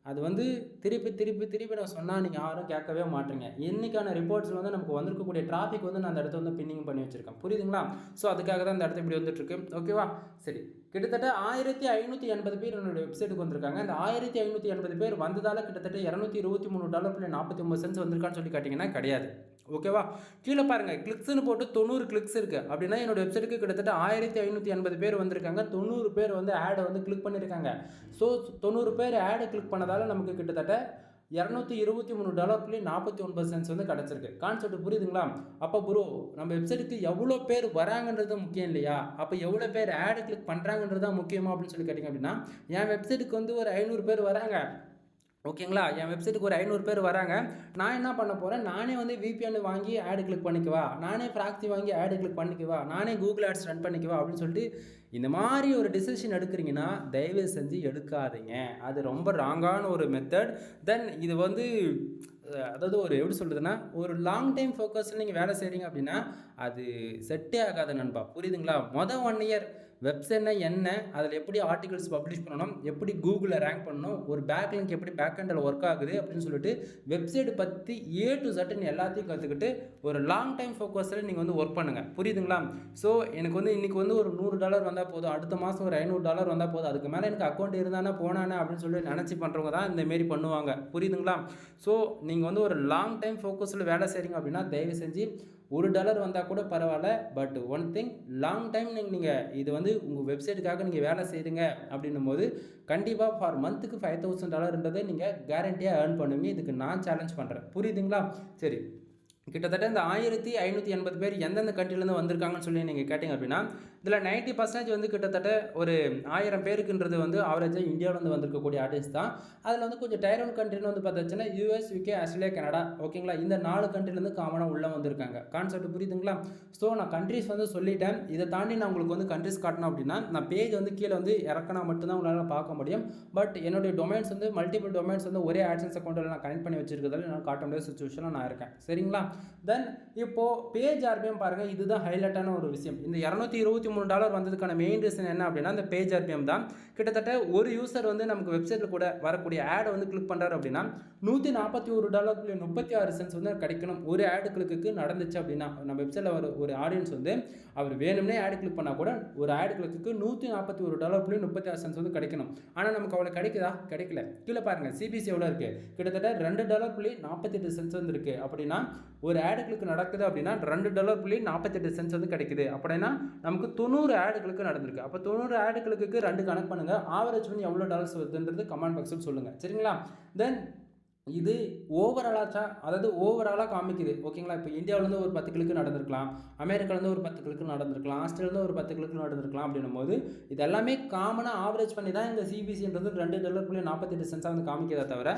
அது வந்து திருப்பி திருப்பி திருப்பி நான் சொன்னால் நீங்கள் யாரும் கேட்கவே மாட்டீங்க. இன்னைக்கான ரிப்போர்ட்ஸில் வந்து நமக்கு வந்திருக்கக்கூடிய டிராஃபிக் வந்து நான் அந்த இடத்த வந்து பின்னிங் பண்ணி வச்சுருக்கேன். புரியுதுங்களா? ஸோ அதுக்காக தான் இந்த இடத்துல இப்படி வந்துட்டுருக்கு. ஓகேவா? சரி, கிட்டத்தட்ட 1580 பேர் என்னோட வெப்சைட்டுக்கு வந்திருக்காங்க. இந்த 1580 பேர் வந்ததால் கிட்டத்தட்ட $223.49 வந்திருக்கான்னு சொல்லி கேட்டிங்கன்னா கிடையாது. ஓகேவா? கீழே பாருங்கள், கிளிக்ஸ்னு போட்டு 90 கிளிக்ஸ் இருக்குது. அப்படின்னா என்னோட வெப்சைட்டுக்கு கிட்டத்தட்ட 1580 பேர் வந்திருக்காங்க. 90 பேர் வந்து ஆடை வந்து கிளிக் பண்ணியிருக்காங்க. ஸோ 90 பேர் ஆடை கிளிக் பண்ணதால் நமக்கு கிட்டத்தட்ட $223.49 வந்து கிடச்சிருக்கு. கான்செப்ட் புரியுதுங்களா? அப்போ ப்ரோ, நம்ம வெப்சைட்டுக்கு எவ்வளோ பேர் வராங்கன்றது முக்கியம் இல்லையா? அப்போ எவ்வளோ பேர் ஆடு கிளிக் பண்ணுறாங்கன்றது தான் முக்கியமாக அப்படின்னு சொல்லி கேட்டிங்க அப்படின்னா, என் வெப்சைட்டுக்கு வந்து ஒரு 500 பேர் வராங்க. ஓகேங்களா? என் வெப்சைட்டுக்கு ஒரு 500 பேர் வராங்க. நான் என்ன பண்ண போகிறேன், நானே வந்து VPN வாங்கி ஆடு கிளிக் பண்ணிக்குவா, நானே ப்ராக்ஸி வாங்கி ஆடு கிளிக் பண்ணிக்குவா, நானே கூகுள் ஆட்ஸ் ரன் பண்ணிக்குவா அப்படின்னு சொல்லிட்டு இந்த மாதிரி ஒரு டிசிஷன் எடுக்கிறீங்கன்னா தயவு செஞ்சு எடுக்காதீங்க. அது ரொம்ப ராங்கான ஒரு மெத்தட். தென் இது வந்து அதாவது ஒரு எப்படி சொல்கிறதுனா, ஒரு லாங் டைம் ஃபோக்கஸில் நீங்கள் வேலை செய்கிறீங்க அப்படின்னா அது செட்டே ஆகாது நண்பா. புரியுதுங்களா? 1 இயர் வெப்சைட்னா என்ன, அதில் எப்படி ஆர்டிகல்ஸ் பப்ளிஷ் பண்ணணும், எப்படி கூகுளில் ரேங்க் பண்ணணும், ஒரு பேக் லிங்க் எப்படி பேக் எண்டில் ஒர்க் ஆகுது அப்படின்னு சொல்லிட்டு வெப்சைட் பற்றி A to Z எல்லாத்தையும் கற்றுக்கிட்டு ஒரு லாங் டைம் ஃபோக்கஸில் நீங்கள் வந்து ஒர்க் பண்ணுங்கள். புரியுதுங்களா? ஸோ எனக்கு வந்து இன்றைக்கி வந்து ஒரு $100 வந்தால் போதும், அடுத்த மாதம் ஒரு $500 வந்தால் போதும், அதுக்கு மேலே எனக்கு அக்கௌண்ட் இருந்தானே போனானே அப்படின்னு சொல்லி நினச்சி பண்ணுறவங்க தான் இந்தமாரி பண்ணுவாங்க. புரியுதுங்களா? ஸோ நீங்கள் வந்து ஒரு லாங் டைம் ஃபோக்கஸில் வேலை செய்கிறீங்க அப்படின்னா தயவு செஞ்சு $1 வந்தால் கூட பரவாயில்ல. But one thing, long time நீங்கள் இது வந்து உங்கள் வெப்சைட்டுக்காக நீங்கள் வேலை செய்கிறீங்க அப்படின்னும் போது கண்டிப்பாக ஃபார் மந்த்துக்கு $5000 நீங்கள் கேரண்டியாக ஏர்ன் பண்ணுவீங்க. இதுக்கு நான் சேலஞ்ச் பண்ணுறேன். புரியுதுங்களா? சரி, கிட்டத்தட்ட இந்த 1580 பேர் எந்தெந்த கண்ட்ரிலேருந்து வந்திருக்காங்கன்னு சொல்லி நீங்கள் கேட்டிங்க அப்படின்னா இதில் 90% வந்து கிட்டத்தட்ட ஒரு 1000 பேருக்குன்றது வந்து ஆவரேஜாக இந்தியாவிலேருந்து வந்திருக்கக்கூடிய ஆர்டிஸ்ட் தான். அதில் வந்து கொஞ்சம் டயர் 1 கண்ட்ரின்னு வந்து பார்த்தாச்சுன்னா US, UK, ஆஸ்திரேலியா, கனடா. ஓகேங்களா? இந்த 4 கண்ட்ரிலேருந்து காமனாக உள்ளே வந்திருக்காங்க. கான்செப்ட் புரியுதுங்களா? ஸோ நான் கண்ட்ரிஸ் வந்து சொல்லிட்டேன். இதை தாண்டி நான் உங்களுக்கு வந்து கண்ட்ரிஸ் காட்டணும் அப்படின்னா நான் பேஜ் வந்து கீழே வந்து இறக்கினா மட்டும்தான் உங்களால் பார்க்க முடியும். பட் என்னுடைய டொமைன்ஸ் வந்து மல்டிபிள் டொமைன்ஸ் வந்து ஒரே AdSense அக்கௌண்ட்டில் நான் கனெக்ட் பண்ணி வச்சிருக்கிறதால நான் காட்ட முடியாத சுச்சுவேஷனில் நான் இருக்கேன். சரிங்களா? தென் இப்போது பேஜ் RPM பாருங்கள், இதுதான் ஹைலைட்டான ஒரு விஷயம். இந்த $223 வந்ததுக்கான மெயின் ரீசன் என்ன அப்படின்னா இந்த பேஜ் RPM தான். கிட்டத்தட்ட ஒரு யூசர் வந்து நமக்கு வெப்சைட்டில் கூட வரக்கூடிய ஆடை வந்து கிளிக் பண்ணுறாரு அப்படின்னா $141.36 வந்து கிடைக்கணும். ஒரு ஆடு கிளிக்கு நடந்துச்சு அப்படின்னா நம்ம வெப்சைட்டில் ஒரு ஆடியன்ஸ் வந்து அவர் வேணும்னே ஆடு கிளிக் பண்ணால் கூட ஒரு ஆடு கிளிக்கு $141.36 வந்து கிடைக்கணும். ஆனால் நமக்கு அவ்வளோ கிடைக்குதா? கிடைக்கல. கீழே பாருங்கள், CPC எவ்வளோ இருக்குது? கிட்டத்தட்ட $2.48 வந்து இருக்குது. அப்படின்னா ஒரு ஆடு கிளிக் நடக்குது அப்படின்னா $2.48 வந்து கிடைக்குது. அப்படின்னா நமக்கு 90 ஆடுகளுக்கு நடந்திருக்கு. அப்போ 90 ஆடுகளுக்கு 2 கணக்கு பண்ணுங்கள். ஆவரேஜ் பண்ணி எவ்வளோ டாலர்ஸ் வருதுன்றது கமெண்ட் பாக்ஸில் சொல்லுங்கள். சரிங்களா? தென் இது ஓவராலாக காமிக்குது. ஓகேங்களா? இப்போ இந்தியாவிலேருந்து ஒரு 10 கிளிக்கு நடந்திருக்கலாம், அமெரிக்காவிலேருந்து ஒரு 10 கிளிக்கு நடந்திருக்கலாம், ஆஸ்திரேலியாவிலேருந்து ஒரு 10 கிளிக்கு நடந்திருக்கலாம். அப்படின்னும் போது இது எல்லாமே காமனாக ஆவரேஜ் பண்ணி தான் இந்த CPCன்றது $2.48 வந்து காமிக்கிறத தவிர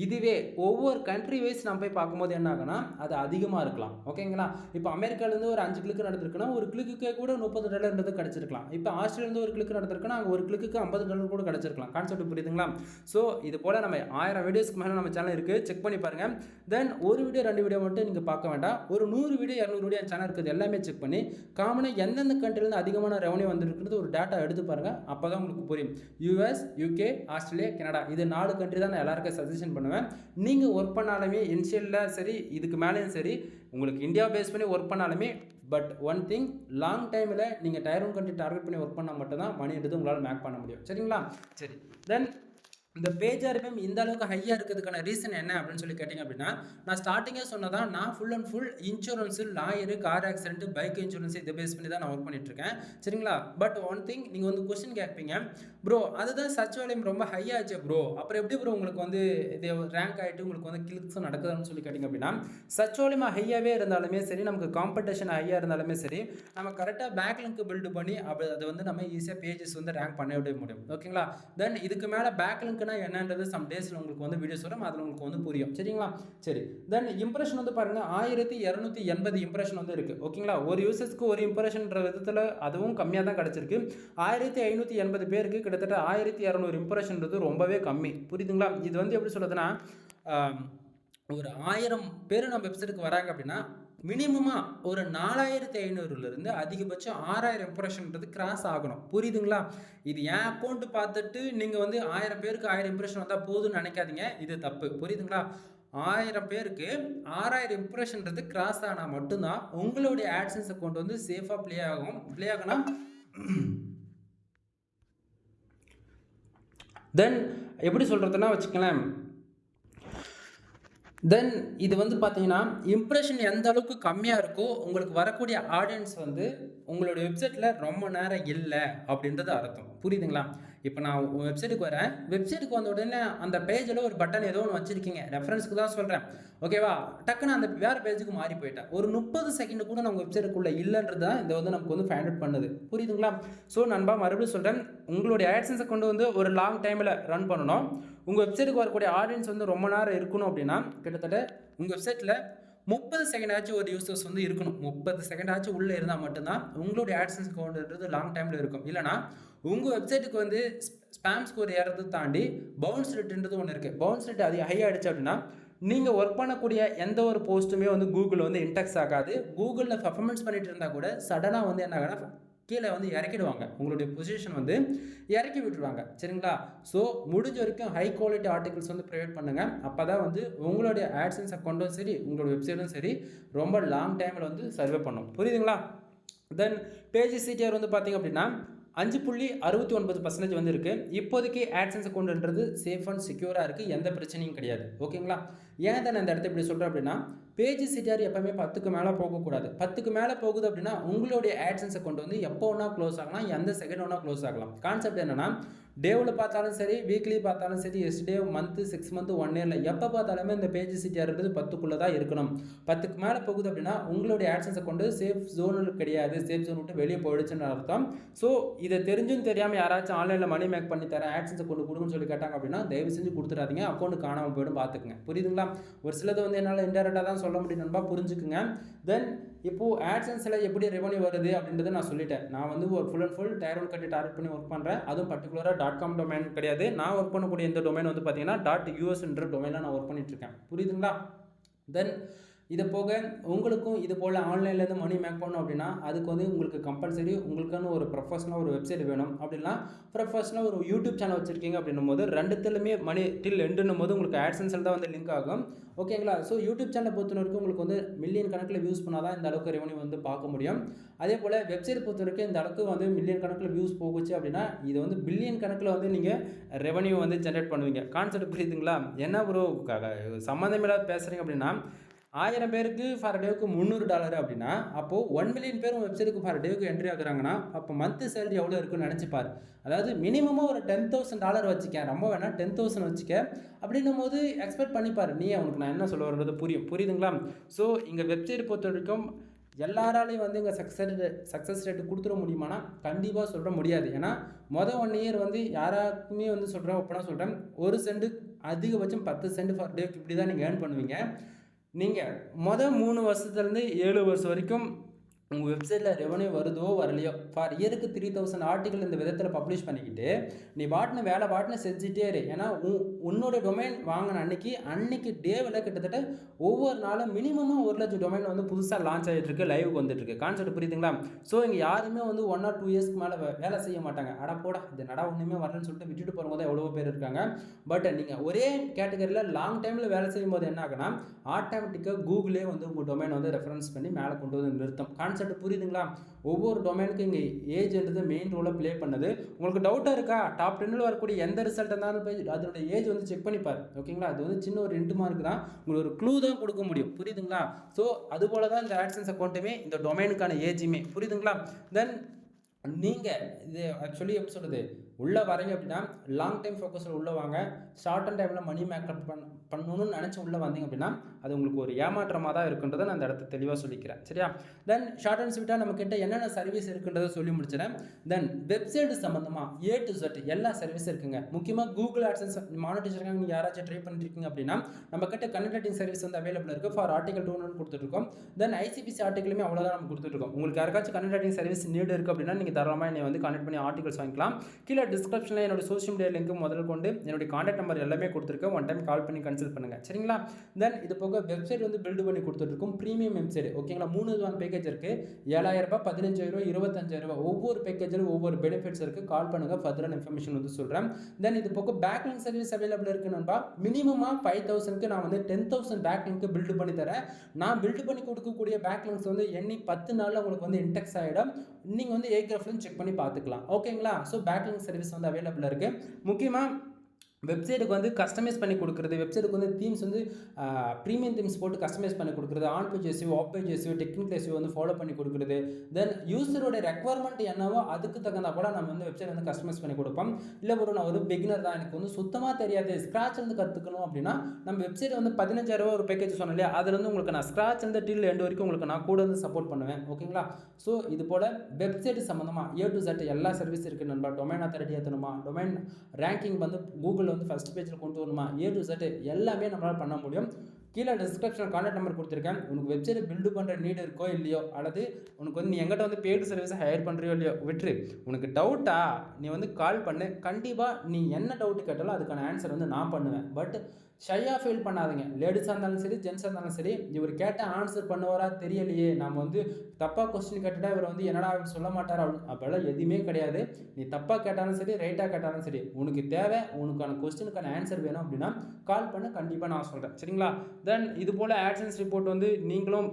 இதுவே ஒவ்வொரு கண்ட்ரி வைஸ் நம்ம போய் பார்க்கும்போது என்ன ஆகுனா அது அதிகமாக இருக்கலாம். ஓகேங்களா? இப்போ அமெரிக்காவிலேருந்து ஒரு 5 கிளிக்கு நடந்திருக்குன்னா ஒரு கிளிக்கு கூட $30 கிடச்சிருக்கலாம். இப்போ ஆஸ்திரேலியாவிலேருந்து ஒரு கிளிக்கு நடந்திருக்குன்னா அங்கே ஒரு கிளிக்கு $50 கூட கிடச்சிருக்கலாம். கான்செப்ட் புரியுதுங்களா? ஸோ இது போல் நம்ம 1000 வீடியோஸ்க்கு மேலே நம்ம சேனல் இருக்குது, செக் பண்ணி பாருங்கள். தென் ஒரு வீடியோ 2 வீடியோ மட்டும் நீங்கள் பார்க்க வேண்டாம். ஒரு 100 வீடியோ 200 வீடியோ சேனல் இருக்குது எல்லாமே செக் பண்ணி காமனாக எந்தெந்த கண்ட்ரிலேருந்து அதிகமான ரெவன்யூ வந்துருக்குறது ஒரு டேட்டா எடுத்து பாருங்கள். அப்போ தான் உங்களுக்கு புரியும். US, UK, ஆஸ்திரேலியா, கனடா இது 4 கண்ட்ரி தான் நான் எல்லாருக்கும் சஜஷன் பண்ணுவேன். நீங்கள் ஒர்க் பண்ணாலுமே இனிஷியலில் சரி, இதுக்கு மேலேயும் சரி, உங்களுக்கு இந்தியா பேஸ் பண்ணி ஒர்க் பண்ணாலுமே பட் ஒன் திங், லாங் டைமில் நீங்கள் டயர் 1 கண்ட்ரி டார்கெட் பண்ணி ஒர்க் பண்ணால் மட்டும்தான் மணின்றது உங்களால் மேக் பண்ண முடியும். சரிங்களா? சரி, தென் இந்த பேஜ் RPM இந்த அளவுக்கு ஹையாக இருக்கிறதுக்கான ரீசன் என்ன அப்படின்னு சொல்லி கேட்டிங்க அப்படின்னா நான் ஸ்டார்டிங்கே சொன்னதான், நான் full and full insurance, lawyer, car accident, bike insurance இதை பேஸ் பண்ணி தான் நான் ஒர்க் பண்ணிட்டுருக்கேன். சரிங்களா? பட் ஒன் திங், நீங்கள் வந்து கொஸ்டின் கேட்பீங்க, ப்ரோ அதுதான் சர்ச் வால்யூம் ரொம்ப ஹையாச்சு ப்ரோ, அப்புறம் எப்படி ப்ரோ உங்களுக்கு வந்து இது ரேங்க் ஆகிட்டு உங்களுக்கு வந்து கிளிக்ஸும் நடக்குதுன்னு சொல்லி கேட்டிங்க அப்படின்னா சர்ச் வால்யூம் ஹையாகவே இருந்தாலுமே சரி, நமக்கு காம்படிஷன் ஹையாக இருந்தாலுமே சரி, நம்ம கரெக்டாக பேக் லிங்க் பில்டு பண்ணி அதை வந்து நம்ம ஈஸியாக பேஜஸ் வந்து ரேங்க் பண்ண விட முடியும். ஓகேங்களா? தென் இதுக்கு மேலே பேக் லிங்க் என்னன்றது சம் டேஸில் உங்களுக்கு வந்து வீடியோஸ் வரும், அதில் உங்களுக்கு வந்து புரியும். சரிங்களா? சரி, தென் இம்ப்ரெஷன் வந்து பாருங்கள் 1280 இம்ப்ரெஷன் வந்து இருக்குது. ஓகேங்களா? ஒரு யூசர்ஸ்க்கு ஒரு இம்ப்ரெஷன்ற விதத்தில் அதுவும் கம்மியாக தான் கிடச்சிருக்கு. 1580 பேருக்கு கிட்டத்தட்ட 1200 இம்ப்ரெஷன்றது ரொம்பவே கம்மி. புரியுதுங்களா? இது வந்து எப்படி சொல்லுதுன்னா ஒரு 1000 பேர் நம்ம வெப்சைட்டுக்கு வராங்க அப்படின்னா மினிமமாக ஒரு 4500லேருந்து அதிகபட்சம் 6000 இம்ப்ரெஷன்ன்றது கிராஸ் ஆகணும். புரியுதுங்களா? இது என் அக்கௌண்ட் பார்த்துட்டு நீங்கள் வந்து 1000 பேருக்கு 1000 இம்ப்ரெஷன் வந்தால் போதும்னு நினைக்காதீங்க. இது தப்பு. புரியுதுங்களா? 1000 பேருக்கு 6000 இம்ப்ரெஷன்றது கிராஸ் ஆனால் மட்டும்தான் உங்களுடைய ஆட்சன்ஸ் அக்கௌண்ட் வந்து சேஃபாக ப்ளே ஆகும். ப்ளே ஆகுனா தென் எப்படி சொல்கிறதுனா வச்சுக்கலாம். தென் இது வந்து பார்த்தீங்கன்னா இம்ப்ரெஷன் எந்த அளவுக்கு கம்மியாக இருக்கோ உங்களுக்கு வரக்கூடிய ஆடியன்ஸ் வந்து உங்களுடைய வெப்சைட்டில் ரொம்ப நேரம் இல்லை அப்படின்றது அர்த்தம். புரியுதுங்களா? இப்போ நான் வெப்சைட்டுக்கு வரேன். வெப்சைட்டுக்கு வந்த உடனே அந்த பேஜில் ஒரு பட்டன் ஏதோ ஒன்று வச்சுருக்கீங்க, ரெஃபரன்ஸுக்கு தான் சொல்கிறேன், ஓகேவா? டக்குன்னு அந்த வேறு பேஜுக்கு மாறி போயிட்டேன். ஒரு 30 செகண்ட் கூட நம்ம வெப்சைட்டுக்குள்ளே இல்லைன்றது தான் இதை வந்து நமக்கு வந்து ஃபைண்ட் அவுட் பண்ணுது. புரியுதுங்களா? ஸோ நண்பா மறுபடியும் சொல்கிறேன், உங்களுடைய ஆட்சன்ஸை கொண்டு வந்து ஒரு லாங் டைமில் ரன் பண்ணணும். உங்கள் வெப்சைட்டுக்கு வரக்கூடிய ஆடியன்ஸ் வந்து ரொம்ப நேரம் இருக்கணும் அப்படின்னா கிட்டத்தட்ட உங்கள் வெப்சைட்டில் 30 செகண்ட் ஆச்சும் ஒரு யூசர்ஸ் வந்து இருக்கணும். 30 செகண்ட் ஆச்சும் உள்ளே இருந்தால் மட்டும்தான் உங்களுடைய ஆட்சன்ஸ் அக்கௌண்ட்ன்றது லாங் டைமில் இருக்கும். இல்லைனா உங்கள் வெப்சைட்டுக்கு வந்து ஸ்பேம் ஸ்கோர் ஏறதை தாண்டி பவுன்ஸ் ரேட்டுன்றது ஒன்று இருக்குது. பவுன்ஸ் ரேட் அது ஹை ஆகிடுச்சு அப்படின்னா நீங்கள் ஒர்க் பண்ணக்கூடிய எந்த ஒரு போஸ்ட்டுமே வந்து கூகுளில் வந்து இன்டெக்ஸ் ஆகாது. கூகுளில் பர்ஃபார்மன்ஸ் பண்ணிட்டு இருந்தால் கூட சடனாக வந்து என்ன ஆகுனா கீழே வந்து இறக்கிடுவாங்க. உங்களுடைய பொசிஷன் வந்து இறக்கி விட்டுருவாங்க. சரிங்களா? ஸோ முடிஞ்ச வரைக்கும் ஹை குவாலிட்டி ஆர்டிகல்ஸ் வந்து ப்ரொவைட் பண்ணுங்கள். அப்போ தான் வந்து உங்களுடைய ஆட்சன்ஸ் அக்கௌண்ட்டும் சரி உங்களோட வெப்சைட்டும் சரி ரொம்ப லாங் டைமில் வந்து சர்வே பண்ணும். புரியுதுங்களா? தென் பேஜ் சிடிஆர் வந்து பார்த்திங்க அப்படின்னா 5.69% வந்து இருக்குது. இப்போதைக்கு ஆட்சன்ஸ் அக்கௌண்ட்ன்றது சேஃப் அண்ட் செக்யூராக இருக்குது. எந்த பிரச்சனையும் கிடையாது. ஓகேங்களா? ஏன் தான் நான் இந்த இடத்த இப்படி சொல்கிறேன் அப்படின்னா பேஜ் சிடிஆர் எப்போவுமே 10க்கு மேலே போகக்கூடாது. 10க்கு மேலே போகுது அப்படின்னா உங்களுடைய ஆட்சன்ஸ் அக்கௌண்ட் வந்து எப்போ ஒன்றா க்ளோஸ் ஆகலாம், எந்த செகண்ட் ஒன்றா க்ளோஸ் ஆகலாம். கான்செப்ட் என்னென்னா டேவில் பார்த்தாலும் சரி, வீக்லி பார்த்தாலும் சரி, எஸ்டே மந்த்து 6 மந்த்து 1 இயரில் எப்போ பார்த்தாலுமே இந்த பேஜ் சிடிஆர்ன்றது 10க்குள்ளே தான் இருக்கணும். 10க்கு மேலே போகுது அப்படின்னா உங்களுடைய ஆட்சன்ஸ் அக்கௌண்ட் சேஃப் ஜோனில் கிடையாது, சேஃப் ஜோன் விட்டு வெளியே போயிடுச்சுன்னு அர்த்தம். ஸோ இதை தெரிஞ்சும் தெரியாமல் யாராச்சும் ஆன்லைனில் மணி மேக் பண்ணி தரேன் ஆட்சன்ஸ் அக்கௌண்ட் கொடுங்கன்னு சொல்லி கேட்டாங்க அப்படின்னா தயவு செஞ்சு கொடுத்துடாதீங்க. அக்கௌண்ட் காணாமல் போய்டும், பார்த்துக்குங்க. புரியுதுங்களா? ஒரு சிலது வந்து என்னால் இன்டெரக்டாக தான் சொல்ல முடியும் நண்பா, புரிஞ்சுக்குங்க. தென் இப்போது ஆட்சன்ஸில் எப்படி ரெவன்யூ வருது அப்படின்றத நான் சொல்லிட்டேன். நான் வந்து ஒரு full and full tier one கட்டி டார்கெட் பண்ணி ஒர்க் பண்ணுறேன். அதுவும் பர்டிகுலராக .com டொமைன் கிடையாது. நான் ஒர்க் பண்ணக்கூடிய இந்த டொமைன் வந்து பார்த்தீங்கன்னா .usன்ற டொமைனில் நான் ஒர்க் பண்ணிட்டுருக்கேன். புரியுதுங்களா? தென் இதை போக உங்களுக்கும் இது போல் ஆன்லைன்லேருந்து மணி மேக் பண்ணணும் அப்படின்னா அதுக்கு வந்து உங்களுக்கு கம்பல்சரி உங்களுக்கான ஒரு ப்ரொஃபஷனலாக ஒரு வெப்சைட் வேணும். அப்படின்னா ப்ரொஃபஷனலாக ஒரு யூடியூப் சேனல் வச்சுருக்கீங்க அப்படின்னும் போது ரெண்டுத்துலையுமே மணி டில் எண்டுன்னும் போது உங்களுக்கு ஆட்சன்ஸில் தான் வந்து லிங்க் ஆகும். ஓகேங்களா? ஸோ யூடியூப் சேனலை பொறுத்த வரைக்கும் உங்களுக்கு வந்து மில்லியன் கணக்கில் வியூஸ் பண்ணால் தான் இந்த அளவுக்கு ரெவன்யூ வந்து பார்க்க முடியும். அதே போல் வெப்சைட் பொறுத்த வரைக்கும் இந்த அளவுக்கு வந்து மில்லியன் கணக்கில் வியூஸ் போகுச்சு அப்படின்னா இது வந்து பில்லியன் கணக்கில் வந்து நீங்கள் ரெவன்யூ வந்து ஜென்ரேட் பண்ணுவீங்க. கான்செப்ட் புரியுதுங்களா? என்ன ப்ரோ சம்மந்தமில்லாத பேசுகிறீங்க அப்படின்னா 1000 பேருக்கு ஃபார் டேவுக்கு $300 அப்படின்னா அப்போது 1 மில்லியன் பேர் உங்கள் வெப்சைட்டுக்கு ஃபார் டேவுக்கு என்ட்ரி ஆகுறாங்கன்னா அப்போ மந்த் சேலரி எவ்வளோ இருக்குன்னு நினச்சிப்பார். அதாவது மினிமமாக ஒரு $10,000 வச்சுக்க, ரொம்ப வேணால் 10,000 வச்சுக்க. அப்படின்னும் போது எக்ஸ்பெக்ட் பண்ணிப்பார். நீ அவனுக்கு நான் என்ன சொல்ல வர்றது புரியுதுங்களா? ஸோ இங்கே வெப்சைட் பொறுத்த வரைக்கும் எல்லாராலையும் வந்து இங்கே சக்ஸஸ் ரேட்டு கொடுத்துட முடியுமானா கண்டிப்பாக சொல்ல முடியாது. ஏன்னா மொதல் 1 இயர் வந்து யாராக்குமே வந்து சொல்கிறேன் ஒப்பனா சொல்கிறேன், 1 சென்ட் அதிகபட்சம் 10 சென்ட் ஃபார் டேவுக்கு இப்படி தான் நீங்கள் ஏர்ன் பண்ணுவீங்க. நீங்கள் மொதல் 3 வருஷத்துலேருந்து 7 வருஷம் வரைக்கும் உங்கள் வெப்சைட்டில் ரெவன்யூ வருதோ வரலையோ ஃபார் இயருக்கு 3000 ஆர்டிக்கல் இந்த விதத்தில் பப்ளிஷ் பண்ணிக்கிட்டு நீ வேலை செஞ்சுட்டே இரு. ஏன்னா உன்னோட டொமைன் வாங்கின அன்னைக்கு டேவில் கிட்டத்தட்ட ஒவ்வொரு நாளும் மினிமமாக 1 லட்சம் டொமைன் வந்து புதுசாக லான்ச் ஆகிட்டுருக்கு, லைவுக்கு வந்துட்டுருக்கு. கான்செப்ட் புரியுதுங்களா? ஸோ இங்கே யாருமே வந்து 1 or 2 இயர்ஸ்க்கு மேலே வேலை செய்ய மாட்டாங்க. போடா இது நடா ஒன்றுமே வரலன்னு சொல்லிட்டு விட்டுட்டு போகும்போது எவ்வளோ பேர் இருக்காங்க. பட் நீங்கள் ஒரே கேட்டகரியில் லாங் டைமில் வேலை செய்யும் போது என்ன ஆகுனா ஆட்டோமேட்டிக்காக கூகுளே வந்து உங்கள் டொமைன் வந்து ரெஃபரன்ஸ் பண்ணி மேலே கொண்டு வந்து நிறுத்தும். கான்செப்ட் புரியுதுங்களா? ஒவ்வொரு டொமைனுக்கும் இங்கே ஏஜ்ன்றது மெயின் ரோலை ப்ளே பண்ணுது. உங்களுக்கு டவுட்டாக இருக்கா? டாப் 10 வரக்கூடிய எந்த ரிசல்ட் இருந்தாலும் போய் அதோட ஏஜ் வந்து செக் பண்ணிப்பார். ஓகேங்களா? அது வந்து சின்ன ஒரு இன்ட்டு மார்க் தான், உங்களுக்கு ஒரு க்ளூ தான் கொடுக்க முடியும். புரியுதுங்களா? ஸோ அதுபோல தான் இந்த ஆட்சன்ஸ் அக்கௌண்ட்டுமே இந்த டொமைனுக்கான ஏஜுமே. புரியுதுங்களா? தென் நீங்கள் இது ஆக்சுவலி எப்படி சொல்கிறது, உள்ளே வரீங்க அப்படின்னா லாங் டைம் ஃபோக்கஸில் உள்ளே வாங்க. ஷார்ட் அண்ட் டைமில் மணி மேக்கப் பண்ணணும்னு நினச்சி உள்ளே வந்தீங்க அப்படின்னா அது உங்களுக்கு ஒரு ஏமாற்றமாக தான் இருக்குன்றதை நான் அந்த இடத்த தெளிவாக சொல்லிக்கிறேன். சரியா? தென் ஷார்ட் அண்ட் ஸ்வீட்டாக நம்மக்கிட்ட என்னென்ன சர்வீஸ் இருக்குன்றதை சொல்லி முடிச்சிடறேன். தென் வெப்சைட் சம்மந்தமாக A to Z எல்லா சர்வீஸும் இருக்குங்க. முக்கியமாக கூகுள் ஆட்சன்ஸ் மானிட்டைசேஷன் நீங்கள் யாராச்சும் ட்ரை பண்ணிருக்கீங்க அப்படின்னா நம்மக்கிட்ட கனெக்ட் ரைட்டிங் சர்வீஸ் வந்து அவைலபிள் இருக்குது. ஃபார் ஆர்டிகல் 200 கொடுத்துட்ருக்கோம். தென் ICPC ஆர்டிகலுமே அவ்வளோதான் நம்ம கொடுத்துட்ருக்கோம். உங்களுக்கு யாருக்காச்சும் கனெக்ட் ரைட்டிங் சர்வீஸ் நீடு இருக்குது அப்படின்னா நீங்கள் தாராளமாக என்னை வந்து கனெக்ட் பண்ணி ஆர்டிகல்ஸ் வாங்கிக்கலாம். கீழே டிஸ்கிரிப்ஷனில் என்னோட சோஷியல் மீடியா லிங்க் முதல்ல கொண்டு என்னுடைய கான்டாக்ட் நம்பர் எல்லாமே கொடுத்துருக்கேன். ஒன் டைம் கால் பண்ணி கன்சல்ட் பண்ணுங்கள். சரிங்களா? தென் இது போக வெப்சைட் வந்து பில்டு பண்ணி கொடுத்துட்ருக்கோம். Premium website. ஓகேங்களா? 3 விதமான பேக்கேஜ் இருக்குது. 7000 ரூபாய், 15000 25,000. ஒவ்வொரு பேக்கேஜில் ஒவ்வொரு பெனிஃபிட்ஸ் இருக்குது. கால் பண்ணுங்கள், ஃபர்தரான இன்ஃபர்மேஷன் வந்து சொல்கிறேன். தென் இது போக பேக்லிங்க் சர்வீஸ் அவைலபிள் இருக்குது நண்பா. மினிமமாக 5000க்கு நான் வந்து 10,000 பேக்லிங்க்கு பில்டு பண்ணி தரேன். நான் பில்டு பண்ணி கொடுக்கக்கூடிய பேக்லிங்க்ஸ் வந்து எண்ணி 10 நாளில் உங்களுக்கு வந்து இன்டெக்ஸ் ஆகிடும். நீங்கள் வந்து ஏக்ரஃப்லையும் செக் பண்ணி பார்த்துக்கலாம். ஓகேங்களா? ஸோ பேக்லிங்க் சர்வீஸ் வந்து அவைலபிளாக இருக்குது. முக்கியமாக வெப்சைட்டுக்கு வந்து கஸ்டமைஸ் பண்ணி கொடுக்குறது, வெப்சைட்டுக்கு வந்து தீம்ஸ் வந்து ப்ரீமியம் தீம்ஸ் போட்டு கஸ்டமைஸ் பண்ணி கொடுக்குறது, on page SEO, off page SEO, technical SEO வந்து ஃபாலோ பண்ணி கொடுக்குறது. தென் யூசரோட ரெக்வயர்மெண்ட் என்னவோ அதுக்கு தகுந்த போல நம்ம வந்து வெப்சைட் வந்து கஸ்டமைஸ் பண்ணி கொடுப்போம். இல்லை நான் ஒரு பிகினர் தான், எனக்கு வந்து சுத்தமாக தெரியாது, ஸ்க்ராட்ச் வந்து கற்றுக்கணும் அப்படின்னா நம்ம வெப்சைட் வந்து 15,000 ஒரு பேக்கேஜ் சொன்னேன் இல்லையா, அதில் வந்து உங்களுக்கு நான் ஸ்க்ராட்ச் வந்து டில் எண்ட் வரைக்கும் உங்களுக்கு நான் கூட வந்து சப்போர்ட் பண்ணுவேன். ஓகேங்களா? ஸோ இது போல் வெப்சைட் சம்மந்தமாக A to Z எல்லா சர்வீஸ் இருக்குது நண்பா. டொமைன் அத்தாரிட்டி ஏற்றணுமா, டொமைன் ரேங்கிங் வந்து கூகுள் வந்து ஃபஸ்ட் பேஜில் கொண்டு வரணுமா, A to Z எல்லாமே நம்மளால் பண்ண முடியும். கீழே டிஸ்கிரிப்ஷன் கான்டாக்ட் நம்பர் கொடுத்துருக்கேன். உனக்கு வெப்சைட் பில்டு பண்ணுற நீடு இருக்கோ இல்லையோ, அல்லது உனக்கு வந்து நீ எங்கிட்ட வந்து பெய்டு சர்வீஸை ஹையர் பண்ணுறியோ இல்லையோ விட்டுரு. உனக்கு டவுட்டா நீ வந்து கால் பண்ணு. கண்டிப்பாக நீ என்ன டவுட்டு கேட்டாலும் அதுக்கான ஆன்சர் வந்து நான் பண்ணுவேன். பட் ஷையாக ஃபீல் பண்ணாதீங்க. லேடிஸாக இருந்தாலும் சரி, ஜென்ஸாக இருந்தாலும் சரி, இவர் கேட்ட ஆன்சர் பண்ணுவாரா தெரியலையே, நம்ம வந்து தப்பாக கொஸ்டின் கேட்டுட்டா இவர் வந்து என்னடா சொல்ல மாட்டார் அப்படின்னு அப்போல்லாம் எதுவுமே கிடையாது. நீ தப்பாக கேட்டாலும் சரி, ரைட்டாக கேட்டாலும் சரி, உனக்கு தேவை, உனக்கான கொஸ்டினுக்கான ஆன்சர் வேணும் அப்படின்னா கால் பண்ண, கண்டிப்பாக நான் சொல்கிறேன். சரிங்களா? தென் இது போல் ஆட்சன்ஸ் ரிப்போர்ட் வந்து நீங்களும்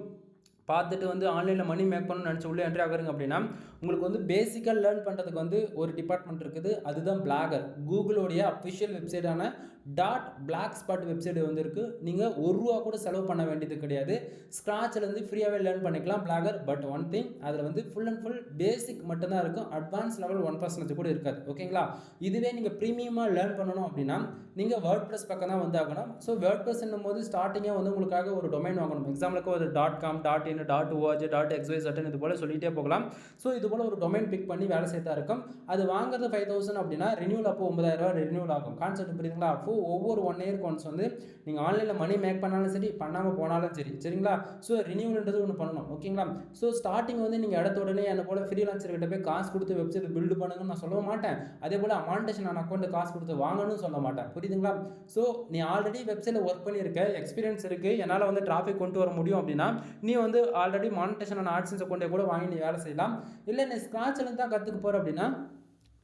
பார்த்துட்டு வந்து ஆன்லைனில் மணி மேக் பண்ணணும்னு நினச்சி உள்ளே என்ட்ரி ஆகுறீங்க அப்படின்னா உங்களுக்கு வந்து பேசிக்காக லேர்ன் பண்ணுறதுக்கு வந்து ஒரு டிபார்ட்மெண்ட் இருக்குது. அதுதான் பிளாகர். கூகுளோடைய அஃபிஷியல் வெப்சைட்டான .blogspot வெப்சைட் வந்து இருக்குது. நீங்கள் ₹1 கூட செலவு பண்ண வேண்டியது கிடையாது. ஸ்க்ராட்ச்லேருந்து ஃப்ரீயாகவே லேர்ன் பண்ணிக்கலாம் பிளாகர். பட் ஒன் திங், அதில் வந்து ஃபுல் அண்ட் ஃபுல் பேசிக் மட்டும்தான் இருக்கும். அட்வான்ஸ் லெவல் 1% கூட இருக்காது. ஓகேங்களா? இதுவே நீங்கள் ப்ரீமியமாக லேர்ன் பண்ணணும் அப்படின்னா நீங்கள் வேர்ட்பிரஸ் பக்கம் தான் வந்து ஆகணும். ஸோ வேர்ட்பிரஸ் என்னும் போது ஸ்டார்டிங்காக வந்து உங்களுக்காக ஒரு டொமைன் வாங்கணும். எக்ஸாம்பிளுக்கு ஒரு .com, .in, .org, .xyz இது போல் சொல்லிகிட்டே போகலாம். ஸோ இது போல் ஒரு டொமைன் பிக் பண்ணி வேலை செய்தா இருக்கும். அது வாங்குறது 5,000 அப்படின்னா ரினியூல் அப்போ 9,000 ரினியூல் ஆகும். கான்செப்ட் புரியுதுங்களா? அப்போ ஒவ்வொரு 1 இயருக்கு ஒன்ஸ் வந்து நீங்கள் ஆன்லைனில் மணி மேக் பண்ணாலும் சரி, பண்ணாமல் போனாலும் சரி. சரிங்களா? ஸோ ரினியூல்ன்றது ஒன்று பண்ணணும். ஓகேங்களா? ஸோ ஸ்டார்டிங் வந்து நீங்கள் எடுத்த உடனே என்ன போல் ஃப்ரீலான்சர்கிட்ட போய் காசு கொடுத்து வெப்சைட் பில்டு பண்ணுங்கன்னு நான் சொல்ல மாட்டேன். அதே போல் மானிடைசேஷன் ஆன் அக்கௌண்ட் காசு கொடுத்து வாங்கணும்னு சொல்ல மாட்டேன். புரியுதுங்களா? ஸோ நீ ஆல்ரெடி வெப்சைட்டில் ஒர்க் பண்ணியிருக்க, எக்ஸ்பீரியன்ஸ் இருக்குது, என்னால் வந்து டிராஃபிக் கொண்டு வர முடியும் அப்படின்னா நீ வந்து ஆல்ரெடி மானிடைசேஷன் ஆன் ஆட்சன்ஸ் அக்கௌண்ட்டை கூட வாங்கி நீ வேலை செய்யலாம். இல்லை நீ ஸ்க்ராட்ச்லேருந்து தான் கற்றுக்க போகிற அப்படின்னா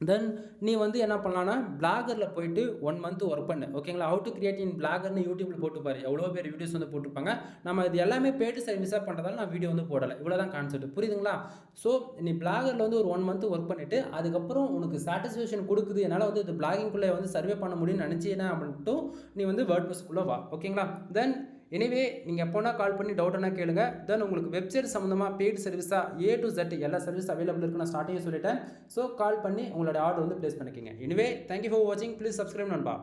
தென் நீ வந்து என்ன பண்ணலான்னா பிளாகரில் போயிட்டு 1 மந்த் ஒர்க் பண்ணு. ஓகேங்களா? ஹவு டு கிரியேட் இன் பிளாகர்னு யூடியூப்பில் போட்டு பாரு. எவ்வளோ பேர் வீடியோஸ் வந்து போட்டிருப்பாங்க. நம்ம இது எல்லாமே பேய்டு சர்வீஸாக பண்ணுறதால நான் வீடியோ வந்து போடலை. இவ்வளோ தான் கான்செப்ட். புரியுதுங்களா? ஸோ நீ பிளாகரில் வந்து ஒரு 1 மந்த் ஒர்க் பண்ணிவிட்டு அதுக்கப்புறம் உனக்கு சாட்டிஸ்ஃபேக்ஷன் கொடுக்குது, என்னால் வந்து இது பிளாகிங்குள்ளே வந்து சர்வே பண்ண முடியும்னு நினச்சினா அப்படின்ட்டு நீ வந்து வேர்ட்பிரஸ்க்குள்ளே வா. ஓகேங்களா? தென் எனிவே நீங்கள் எப்போனா கால் பண்ணி டவுட்னா கேளுங்க. தென் உங்களுக்கு வெப்சைட் சம்மந்தமாக பெய்டு சர்வீஸாக A to Z எல்லா சர்வீஸ் அவைலபிள் இருக்குது. நான் ஸ்டார்டிங்கே சொல்லிட்டேன். ஸோ கால் பண்ணி உங்களோட ஆர்டர் வந்து ப்ளேஸ் பண்ணிக்கோங்க. எனிவே தேங்க்யூ ஃபார் வாட்சிங். ப்ளீஸ் சப்ஸ்கிரைப் நண்பா.